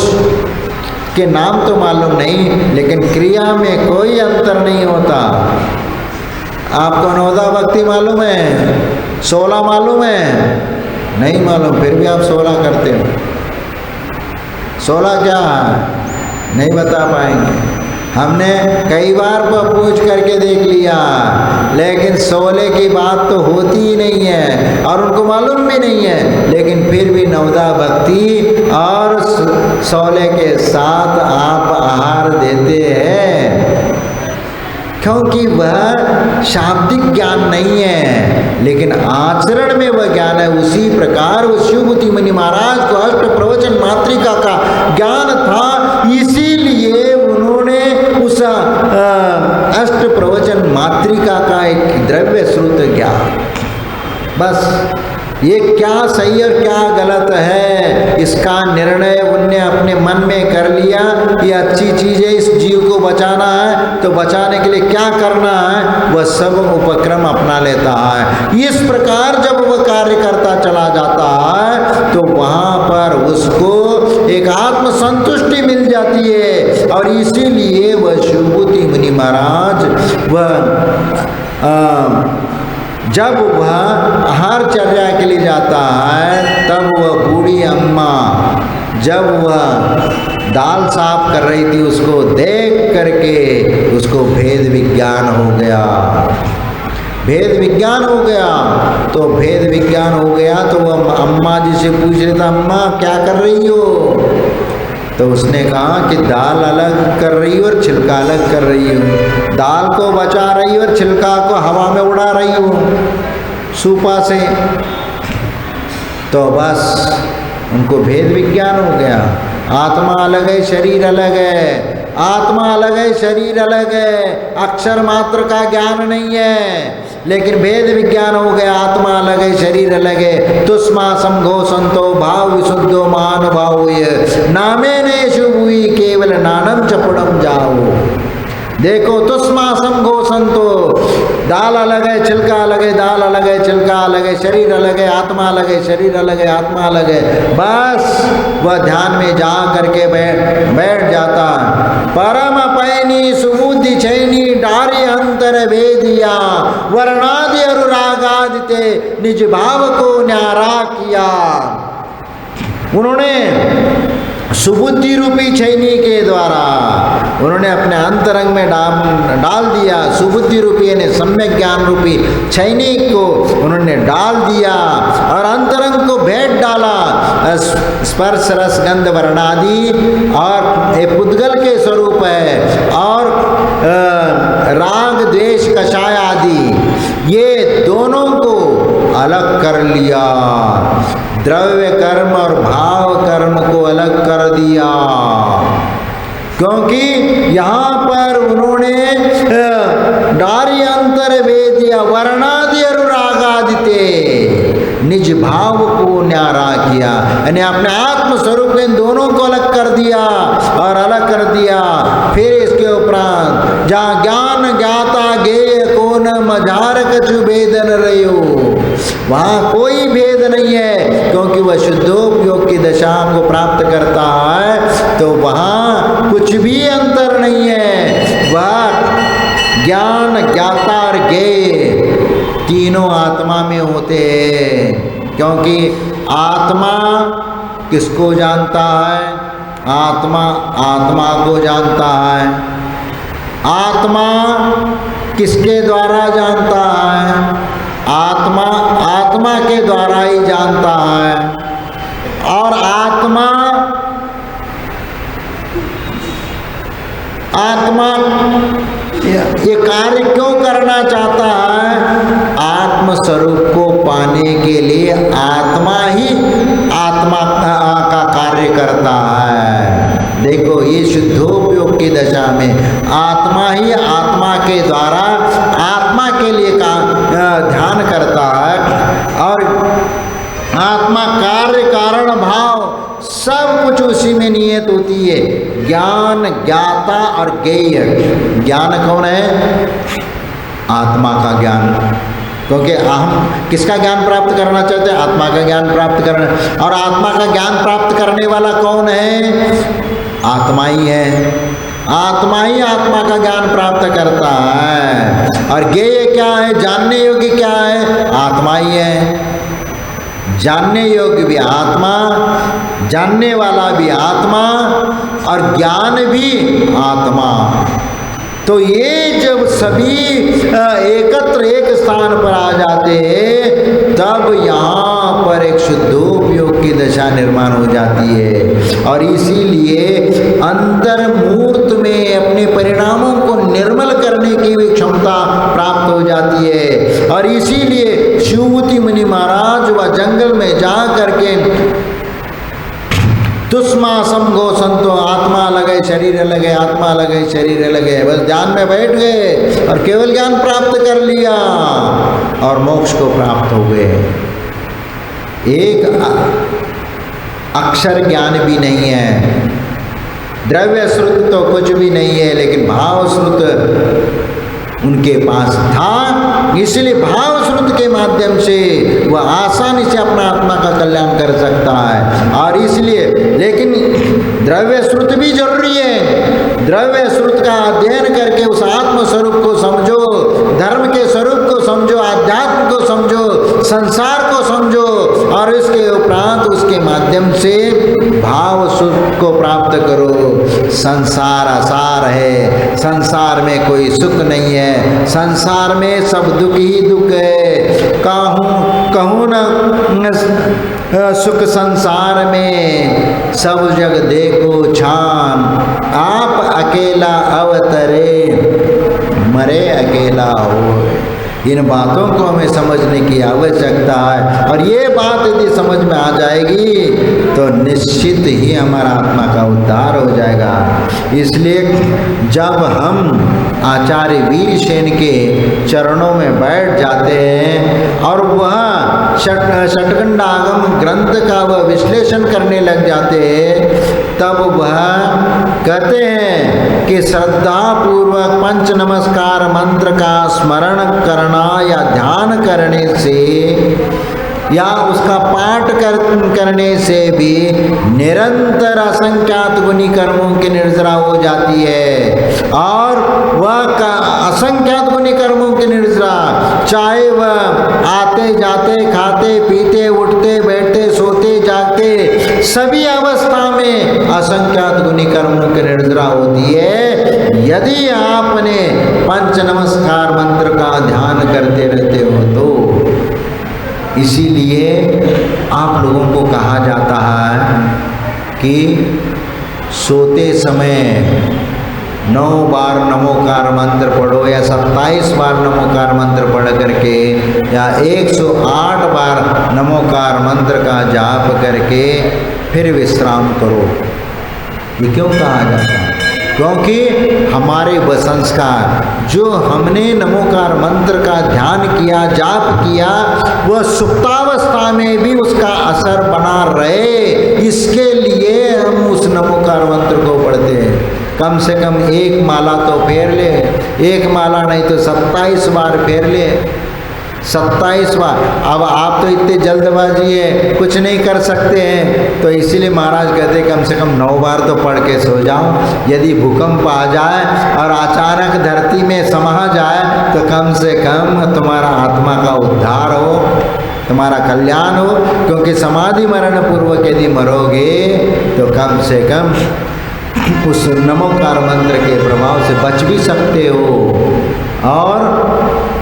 के नाम तो मालूम नहीं, लेकिन क्रिया में कोई अंतर नहीं होता। आपको 9 भक्ति मालूम है, 16 मालूम है? नहीं मालूम, फिर भी आप 16 करते हो। 16 क्या है नहीं बता पाएंगे। हमने कई बार पूछ करके देख लिया, लेकिन 16 की बात तो होती ही नहीं है और उनको मालूम भी नहीं है, लेकिन फिर भी 9 भक्ति और 16 के साथ आप आहार देते हैं, क्योंकि वह शाब्दिक ज्ञान नहीं है, लेकिन आचरण में वह ज्ञान है। उसी प्रकार वो शिवभूति मुनि महाराज को अष्ट प्रवचन मातृका का ज्ञान था, इसीलिए उन्होंने उस अष्ट प्रवचन मातृका का एक द्रव्य श्रुत ज्ञान, बस ये क्या सही और क्या गलत है इसका निर्णय उनने अपने मन में कर लिया। ये अच्छी चीज़ है, इस जीव को बचाना है तो बचाने के लिए क्या करना है, वह सब उपक्रम अपना लेता है। इस प्रकार जब वह कार्य करता चला जाता है तो वहाँ पर उसको एक आत्म संतुष्टि मिल जाती है, और इसीलिए वह शिवभूति मुनि महाराज जब वह आहारचर्या के लिए जाता है, तब वह बूढ़ी अम्मा जब वह दाल साफ कर रही थी, उसको देख करके उसको भेद विज्ञान हो गया। भेद विज्ञान हो गया तो भेद विज्ञान हो गया तो वह अम्मा जी से पूछ रही था, अम्मा क्या कर रही हो? तो उसने कहा कि दाल अलग कर रही हो और छिलका अलग कर रही हो, दाल को बचा रही हो और छिलका को हवा में उड़ा रही हो सूपा से। तो बस उनको भेद विज्ञान हो गया। आत्मा अलग है, शरीर अलग है, आत्मा अलग है, शरीर अलग है, अक्षर मात्र का ज्ञान नहीं है, लेकिन भेद विज्ञान हो गया। आत्मा अलग है, शरीर अलग है। तुष्मा समघो संतो भाव विशुद्धो मान भाव नामे ने शुभुई केवल नानम चपड़म जाओ। देखो तुष्मा समघो संतो, दाल अलग है, छिलका अलग है, दाल अलग है, छिलका अलग है, शरीर अलग है, आत्मा अलग है, शरीर अलग है, आत्मा अलग है। बस वह ध्यान में जा करके बैठ जाता। परम पैनी सुबुद्धि छैनी डारी अंतर वेदिया, वर्णादि अनुरागादिते निज भाव को न्यारा किया। उन्होंने सुबुद्धि रूपी छैनी के द्वारा उन्होंने अपने अंतरंग में डाल दिया। सुबुद्धि रूपी यानी सम्यक ज्ञान रूपी छैनी को उन्होंने डाल दिया और अंतरंग को भेंट डाला। स्पर्श रस गंध वर्णादि और एक पुद्गल के स्वरूप है, और राग द्वेष कषाय आदि ये दोनों को अलग कर लिया। द्रव्य कर्म और भाव कर्म को अलग कर दिया, क्योंकि यहाँ पर उन्होंने डारी अंतर वेदिया वर्णादि अनुरागादिते निज भाव को न्यारा किया, यानी अपने आत्म स्वरूप इन दोनों को अलग कर दिया और अलग कर दिया। फिर इसके उपरांत जहाँ ज्ञान ज्ञाता गेय को न मझार कछु भेदन रहो, वहाँ कोई भेद नहीं है, क्योंकि वह शुद्धोपयोग की दशा को प्राप्त करता है तो वहाँ कुछ भी अंतर नहीं है। वह ज्ञान ज्ञाता और ज्ञेय तीनों आत्मा में होते हैं, क्योंकि आत्मा किसको जानता है? आत्मा आत्मा को जानता है। आत्मा किसके द्वारा जानता है? आत्मा आत्मा के द्वारा ही जानता है। और आत्मा ये कार्य क्यों करना चाहता है? आत्म स्वरूप को पाने के लिए आत्मा ही आत्मा का कार्य करता है। देखो ये शुद्धोपयोग की दशा में आत्मा ही आत्मा के द्वारा आत्मा के लिए ध्यान करता है, और आत्मा कार्य कारण भाव सब कुछ उसी में नियत होती है। ज्ञान ज्ञाता और ज्ञेय, ज्ञान कौन है? आत्मा का ज्ञान। क्योंकि हम किसका ज्ञान प्राप्त करना चाहते हैं? आत्मा का ज्ञान प्राप्त करना। और आत्मा का ज्ञान प्राप्त करने वाला कौन है? आत्मा ही है। आत्मा ही आत्मा का ज्ञान प्राप्त करता है। और ज्ञेय क्या है? जानने योग्य क्या है? आत्मा ही है। जानने योग्य भी आत्मा, जानने वाला भी आत्मा, और ज्ञान भी आत्मा। तो ये जब सभी एकत्र एक स्थान पर आ जाते हैं, तब यहाँ पर एक शुद्धोपयोग की दशा निर्माण हो जाती है। और इसीलिए अंतर्मूर्त में अपने परिणामों को निर्मल करने की भी क्षमता प्राप्त हो जाती है। और इसीलिए शिवभूति मुनि महाराज वह जंगल में जा करके तुष्मासम गो संतो, आत्मा लगे शरीर लगे, आत्मा लगे शरीर लगे, बस ध्यान में बैठ गए और केवल ज्ञान प्राप्त कर लिया और मोक्ष को प्राप्त हो गए। एक अक्षर ज्ञान भी नहीं है, द्रव्य श्रुत तो कुछ भी नहीं है, लेकिन भाव श्रुत उनके पास था। इसलिए भाव श्रुत के माध्यम से वह आसानी से अपना आत्मा का कल्याण कर सकता है। और इसलिए लेकिन द्रव्य श्रुत भी जरूरी है। द्रव्य श्रुत का अध्ययन करके उस आत्म स्वरूप को समझो, धर्म के स्वरूप को समझो, आध्यात्म को समझो, संसार को समझो, और इसके उपरांत उसके माध्यम से भाव सुख को प्राप्त करो। संसार असार है, संसार में कोई सुख नहीं है, संसार में सब दुख ही दुख है। कहूँ न सुख संसार में, सब जग देखो छान, आप अकेला अवतरे, मरे अकेला हो। इन बातों को हमें समझने की आवश्यकता है। और ये बात यदि समझ में आ जाएगी तो निश्चित ही हमारा आत्मा का उद्धार हो जाएगा। इसलिए जब हम आचार्य वीरसेन के चरणों में बैठ जाते हैं और वह षट्खंडागम ग्रंथ का वह विश्लेषण करने लग जाते हैं, तब वह कहते हैं कि श्रद्धा पूर्वक पंच नमस्कार मंत्र का स्मरण करना या ध्यान करने से या उसका पाठ करने से भी निरंतर असंख्यात गुणी कर्मों की निर्जरा हो जाती है। और वह असंख्यात गुणी कर्मों की निर्जरा, चाहे वह आते जाते, खाते पीते, उठते बैठते, सोते जागते, सभी अवस्था में असंख्यात गुणी कर्मों की निर्जरा होती है। यदि आपने पंच नमस्कार मंत्र का ध्यान करते रहते हो तो इसीलिए आप लोगों को कहा जाता है कि सोते समय 9 बार नमोकार मंत्र पढ़ो या 27 बार नमोकार मंत्र पढ़ करके या 108 बार नमोकार मंत्र का जाप करके फिर विश्राम करो। ये क्यों कहा जाता है? क्योंकि हमारे वह संस्कार जो हमने नमोकार मंत्र का ध्यान किया, जाप किया, वह सुप्तावस्था में भी उसका असर बना रहे, इसके लिए हम उस नमोकार मंत्र को पढ़ते हैं। कम से कम एक माला तो फेर ले, एक माला नहीं तो 27 बार फेर ले, 27 बार। अब आप तो इतने जल्दबाजी है, कुछ नहीं कर सकते हैं, तो इसीलिए महाराज कहते कम से कम 9 बार तो पढ़ के सो जाओ। यदि भूकंप आ जाए और अचानक धरती में समा जाए तो कम से कम तुम्हारा आत्मा का उद्धार हो, तुम्हारा कल्याण हो। क्योंकि समाधि मरण पूर्वक यदि मरोगे तो कम से कम उस नमोकार मंत्र के प्रभाव से बच भी सकते हो। और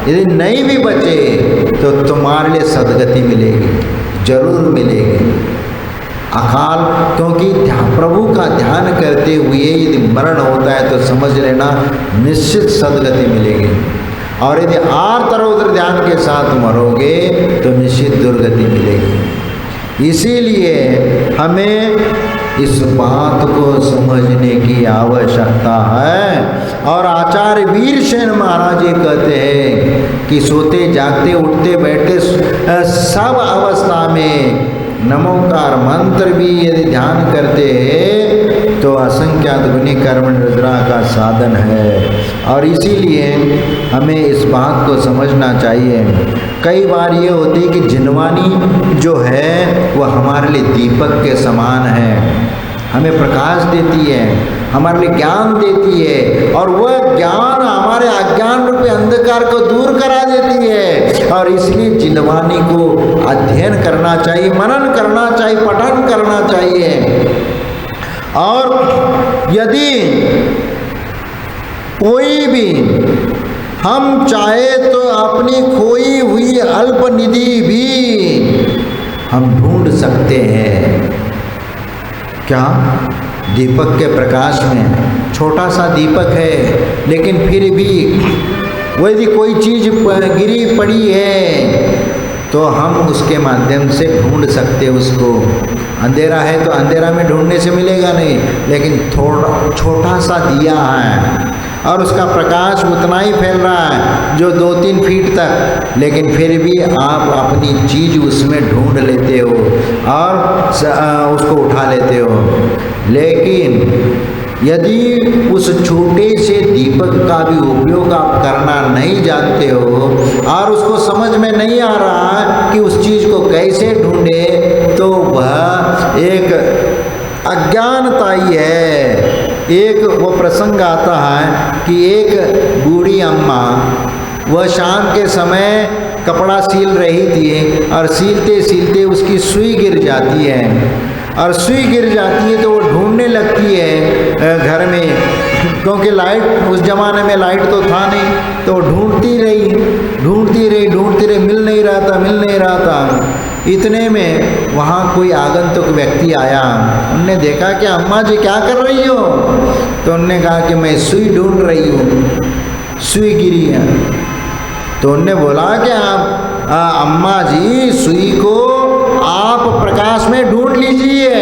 यदि नहीं भी बचे तो तुम्हारे लिए सदगति मिलेगी, जरूर मिलेगी। अकाल, क्योंकि प्रभु का ध्यान करते हुए यदि मरण होता है तो समझ लेना निश्चित सदगति मिलेगी। और यदि आर्तरौद्र ध्यान के साथ मरोगे तो निश्चित दुर्गति मिलेगी। इसीलिए हमें इस बात को समझने की आवश्यकता है। और आचार्य वीरसेन महाराज जी कहते हैं कि सोते जागते उठते बैठते सब अवस्था में नमोकार मंत्र भी यदि ध्यान करते हैं तो तो असंख्यात गुणी कर्म निद्रा का साधन है। और इसीलिए हमें इस बात को समझना चाहिए। कई बार ये होती है कि जिनवानी जो है वह हमारे लिए दीपक के समान है, हमें प्रकाश देती है, हमारे लिए ज्ञान देती है, और वह ज्ञान हमारे अज्ञान रूपी अंधकार को दूर करा देती है। और इसलिए जिनवानी को अध्ययन करना चाहिए, मनन करना चाहिए, पठन करना चाहिए। और यदि कोई भी हम चाहे तो अपनी खोई हुई अल्प निधि भी हम ढूंढ सकते हैं। क्या? दीपक के प्रकाश में छोटा सा दीपक है, लेकिन फिर भी यदि कोई चीज़ गिरी पड़ी है तो हम उसके माध्यम से ढूंढ सकते उसको। अंधेरा है तो अंधेरा में ढूंढने से मिलेगा नहीं, लेकिन थोड़ा छोटा सा दिया है और उसका प्रकाश उतना ही फैल रहा है जो 2-3 फीट तक, लेकिन फिर भी आप अपनी चीज़ उसमें ढूंढ लेते हो और उसको उठा लेते हो। लेकिन यदि उस छोटे से दीपक का भी उपयोग आप करना नहीं जानते हो और उसको समझ में नहीं आ रहा कि उस चीज़ को कैसे ढूंढे, तो वह एक अज्ञानता ही है। एक वो प्रसंग आता है कि एक बूढ़ी अम्मा, वह शाम के समय कपड़ा सील रही थी और सीलते सीलते उसकी सुई गिर जाती है, और सुई गिर जाती है तो वो ढूंढने लगती है घर में, क्योंकि लाइट उस ज़माने में लाइट तो था नहीं, तो ढूंढती रही, मिल नहीं रहा था। इतने में वहाँ कोई आगंतुक व्यक्ति आया। उनने देखा कि अम्मा जी क्या कर रही हो? तो उनने कहा कि मैं सुई ढूंढ रही हूँ, सुई गिरी है। तो उनने बोला कि आप अम्मा जी, सुई को आप प्रकाश में ढूंढ लीजिए,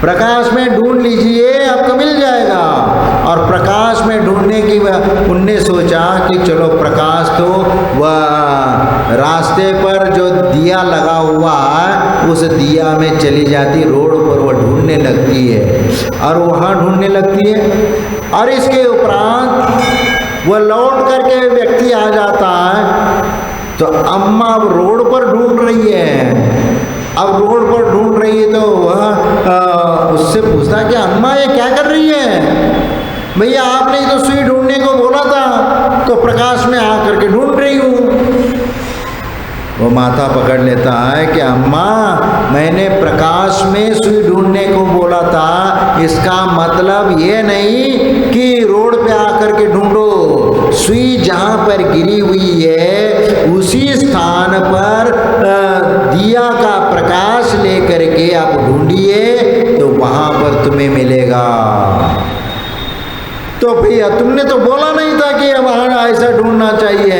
प्रकाश में ढूंढ लीजिए, आपको मिल जाएगा। और प्रकाश में ढूंढने की उनने सोचा कि चलो प्रकाश तो वह रास्ते पर जो दिया लगा हुआ है उस दिया में चली जाती, रोड पर वह ढूंढने लगती है और वहाँ ढूंढने लगती है। और इसके उपरांत वह लौट करके व्यक्ति आ जाता है, तो अम्मा अब रोड पर ढूंढ रही है। अब रोड पर ढूंढ रही है तो वह उससे पूछता कि अम्मा ये क्या कर रही है? भैया आपने तो सुई ढूंढने को बोला था, तो प्रकाश में आ करके ढूंढ रही हूँ। वो माथा पकड़ लेता है कि अम्मा, मैंने प्रकाश में सुई ढूंढने को बोला था, इसका मतलब ये नहीं कि रोड पे आकर के ढूंढो। सुई जहाँ पर गिरी हुई है उसी स्थान पर दिया का प्रकाश लेकर के आप ढूंढिए, तो वहाँ पर तुम्हें मिलेगा। तो भैया तुमने तो बोला नहीं था कि वहाँ ऐसा ढूंढना चाहिए।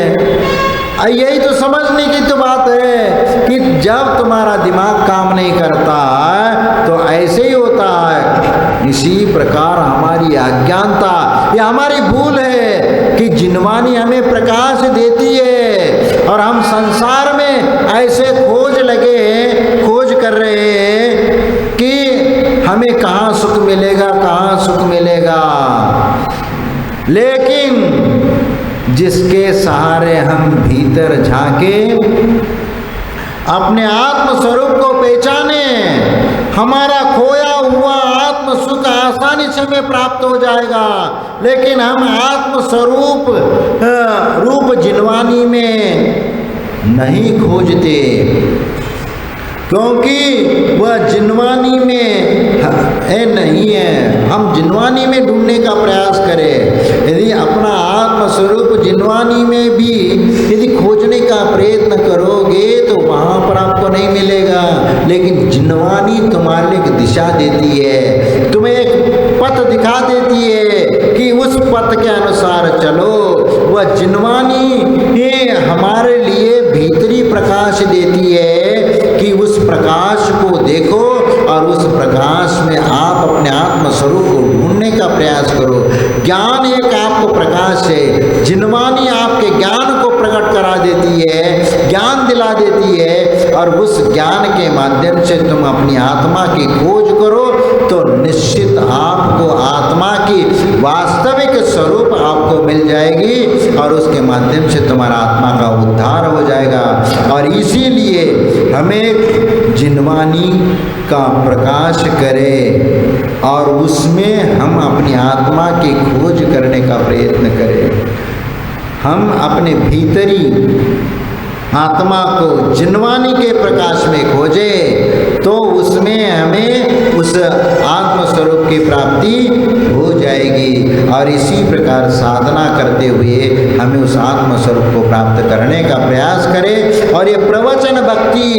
यही तो समझने की तो बात है कि जब तुम्हारा दिमाग काम नहीं करता है तो ऐसे ही होता है। इसी प्रकार हमारी अज्ञानता, या हमारी भूल है कि जिनवानी हमें प्रकाश देती है और हम संसार में ऐसे खोज कर रहे हैं कि हमें कहाँ सुख मिलेगा, लेकिन जिसके सहारे हम भीतर झांके, अपने आत्म स्वरूप को पहचाने, हमारा खोया हुआ आत्म सुख आसानी से हमें प्राप्त हो जाएगा। लेकिन हम आत्म स्वरूप रूप जिनवानी में नहीं खोजते, क्योंकि वह जिनवानी में नहीं है। हम जिनवानी में ढूंढने का प्रयास करें। यदि अपना आत्म स्वरूप जिनवानी में भी यदि खोजने का प्रयत्न करोगे तो वहाँ पर आपको नहीं मिलेगा। लेकिन जिनवानी तुम्हारे लिए एक दिशा देती है, तुम्हें एक पथ दिखा देती है कि उस पथ के अनुसार चलो। वह जिनवानी हमारे लिए भीतरी प्रकाश देती है कि उस प्रकाश को देखो और उस प्रकाश में आप अपने आत्म स्वरूप को ढूंढने का प्रयास करो। ज्ञान एक आपको प्रकाश है, जिनवानी आपके ज्ञान को प्रकट करा देती है, ज्ञान दिला देती है, और उस ज्ञान के माध्यम से तुम अपनी आत्मा की खोज करो तो निश्चित आपको आत्मा की वास्तविक स्वरूप आपको मिल जाएगी और उसके माध्यम से तुम्हारा आत्मा का उद्धार हो जाएगा। और इसीलिए हमें जिनवानी का प्रकाश करें और उसमें हम अपनी आत्मा की खोज करने का प्रयत्न करें। हम अपने भीतरी आत्मा को जिनवानी के प्रकाश में खोजें तो उसमें हमें उस आत्मस्वरूप की प्राप्ति हो जाएगी। और इसी प्रकार साधना करते हुए हमें उस आत्मस्वरूप को प्राप्त करने का प्रयास करें। और ये प्रवचन भक्ति,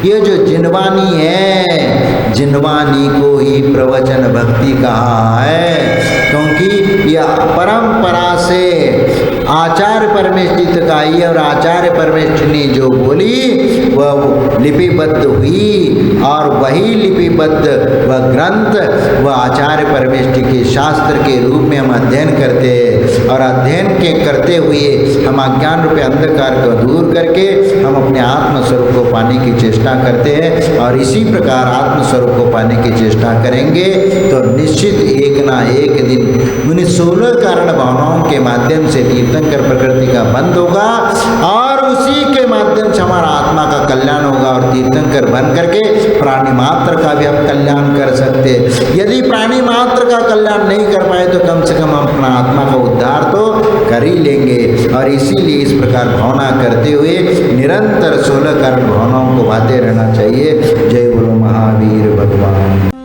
ये जो जिनवानी है, जिनवानी को ही प्रवचन भक्ति कहा है, क्योंकि यह परंपरा से आचार्य परमेश्वर का ही और आचार्य परमेश्वर ने जो बोली वह लिपिबद्ध हुई और वही लिपिबद्ध वह ग्रंथ वह आचार्य परमेश्वर के शास्त्र के रूप में हम अध्ययन करते हैं। और अध्ययन के करते हुए हम अज्ञान रूपी अंधकार को दूर करके हम अपने आत्मस्वरूप को पाने की चेष्टा करते हैं। और इसी प्रकार आत्मस्वरूप को पाने की चेष्टा करेंगे तो निश्चित एक ना एक दिन उन 16 कारण भावनाओं के माध्यम से तीर्थंकर प्रकृति का बंद होगा और उसी के माध्यम से हमारा आत्मा का कल्याण होगा। और तीर्थंकर बन करके प्राणी मात्र का भी हम कल्याण कर सकते हैं। यदि प्राणी मात्र का कल्याण नहीं कर पाए तो कम से कम हम अपना आत्मा का उद्धार तो कर ही लेंगे। और इसीलिए इस प्रकार भावना करते हुए निरंतर 16 कारण भावनाओं को भाते रहना चाहिए। जय बोलो महावीर भगवान।